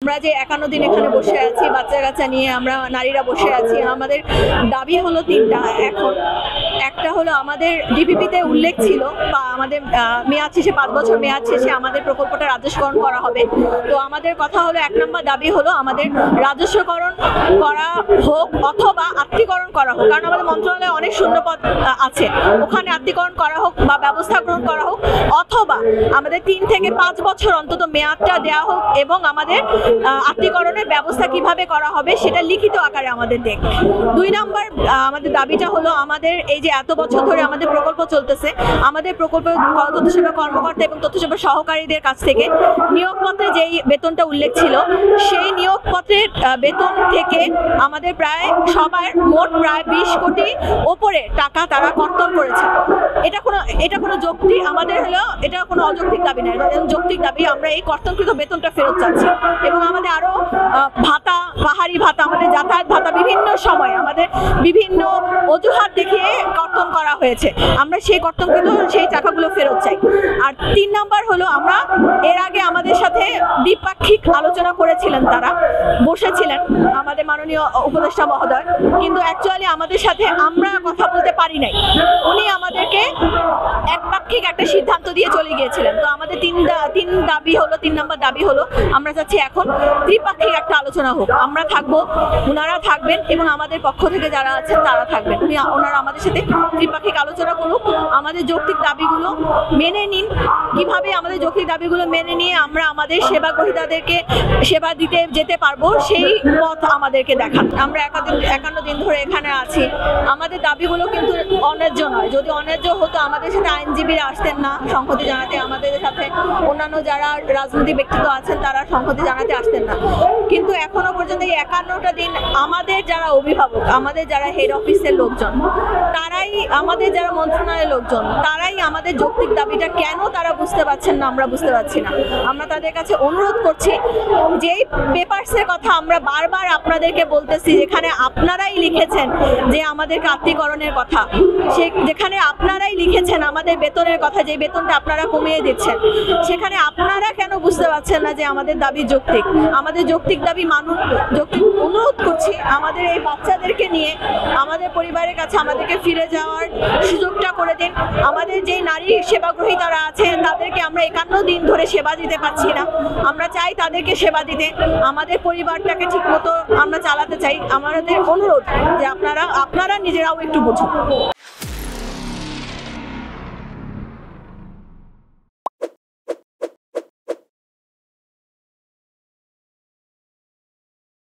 আমরা যে 51 দিন এখানে বসে আছি, বাচ্চা কাচ্চা নিয়ে আমরা নারীরা বসে আছি, আমাদের দাবি হলো তিনটা। এখন একটা হলো আমাদের ডিপিপিতে উল্লেখ ছিল বা আমাদের মেয়াদ শেষে 5 বছর মেয়াদ শেষে আমাদের প্রকল্পটা রাজস্বকরণ করা হবে। তো আমাদের কথা হলো 1 নম্বর দাবি হলো আমাদের রাজস্বকরণ করা হোক অথবা আত্মীকরণ করা হোক, কারণ আমাদের মন্ত্রণালয়ে অনেক শূন্যপদ আছে, ওখানে আত্মীকরণ করা হোক বা ব্যবস্থা গ্রহণ করা হোক, অথবা আমাদের 3 থেকে 5 বছর অন্তত মেয়াদটা দেওয়া হোক এবং আমাদের আত্মীকরণের ব্যবস্থা কিভাবে করা হবে সেটা লিখিত আকারে আমাদের দেখ। 2 নম্বর আমাদের দাবিটা হলো আমাদের এই যে এত বছর ধরে আমাদের প্রকল্প চলতেছে, আমাদের প্রকল্প তথ্যসেবা কর্মকর্তা এবং তথ্যসেবা সহকারীদের কাছ থেকে নিয়োগপত্রে যেই বেতনটা উল্লেখ ছিল সেই নিয়োগপত্রের বেতন থেকে আমাদের প্রায় সবার মোট প্রায় 20 কোটি ওপরে টাকা তারা কর্তন করেছে। এটা কোনো যৌক্তিক, আমাদের হলো এটা কোনো অযৌক্তিক দাবি নয়, যৌক্তিক দাবি। আমরা এই কর্তনকৃত বেতনটা ফেরত চাচ্ছি এবং আমাদের আরো ভাতা, পাহাড়ি ভাতা, আমাদের যাতায়াত ভাতা বিভিন্ন সময় আমাদের বিভিন্ন অজুহাত দেখিয়ে কর্তন করা হয়েছে, আমরা সেই কর্তনকৃত সেই টাকাগুলো ফেরত চাই। আর 3 নম্বর হলো আমরা এর আগে আমাদের সাথে দ্বিপাক্ষিক আলোচনা করেছিলেন, তারা বসেছিলেন আমাদের মাননীয় উপদেষ্টা মহোদয়, কিন্তু অ্যাকচুয়ালি আমাদের সাথে আমরা কথা বলতে পারি নাই, উনি আমাদেরকে একপাক্ষিক একটা সিদ্ধান্ত দিয়ে চলে গিয়েছিলেন। তো আমাদের 3 নম্বর দাবি হলো আমরা চাচ্ছি এখন ত্রিপাক্ষিক একটা আলোচনা হোক, আমরা থাকবো, ওনারা থাকবেন এবং আমাদের পক্ষ থেকে যারা আছেন তারা থাকবেন, ওনারা আমাদের সাথে ত্রিপাক্ষিক আলোচনা করুক, আমাদের যৌক্তিক দাবিগুলো মেনে নিন, কিভাবে আমাদের যৌক্তিক দাবিগুলো মেনে নিয়ে আমরা আমাদের সেবা গ্রহীতাদেরকে সেবা দিতে যেতে পারবো সেই পথ আমাদেরকে দেখান। আমরা 51 দিন ধরে এখানে আছি, আমাদের দাবিগুলো কিন্তু অন্যায্য নয়। যদি অন্যায্য হতো আমাদের সাথে আইনজীবীরা আসতেন না সংহতি জানাতে, আমাদের সাথে অন্যান্য যারা রাজনৈতিক ব্যক্তিত্ব আছেন তারা সংহতি জানাতে আসতেন না, কিন্তু এখনো পর্যন্ত এই 51টা দিন আমাদের যারা অভিভাবক, আমাদের যারা হেড অফিসের লোকজন, তারাই আমাদের যারা মন্ত্রণালয়ের লোকজন, তারাই আমাদের যৌক্তিক দাবিটা কেন তারা বুঝতে পারছেন না, আমরা বুঝতে পারছি না। আমরা তাদের কাছে অনুরোধ করছি যে এই পেপারসের কথা আমরা বারবার আপনাদেরকে বলতেছি, যেখানে আপনারাই লিখেছেন যে আমাদের আত্মীকরণের কথা, যেখানে আপনারাই লিখেছেন আমাদের বেতনের কথা, যে বেতনটা আপনারা কমিয়ে দিচ্ছেন, সেখানে আপনারা কেন বুঝতে পারছেন না যে আমাদের দাবি যৌক্তিক? আমাদের যৌক্তিক দাবি মানুন। যৌক্তিক অনুরোধ করছি আমাদের এই বাচ্চাদেরকে নিয়ে আমাদের পরিবারের কাছে আমাদেরকে ফিরে যাওয়ার সুযোগটা করে দিন। আমাদের যে নারী সেবাগ্রহী তারা আছেন তাদেরকে আমরা 51 দিন ধরে সেবা দিতে পারছি না, আমরা চাই তাদেরকে সেবা দিতে, আমাদের পরিবারটাকে ঠিক মতো আমরা চালাতে চাই। আমাদের অনুরোধ যে আপনারা নিজেরাও একটু বুঝুন।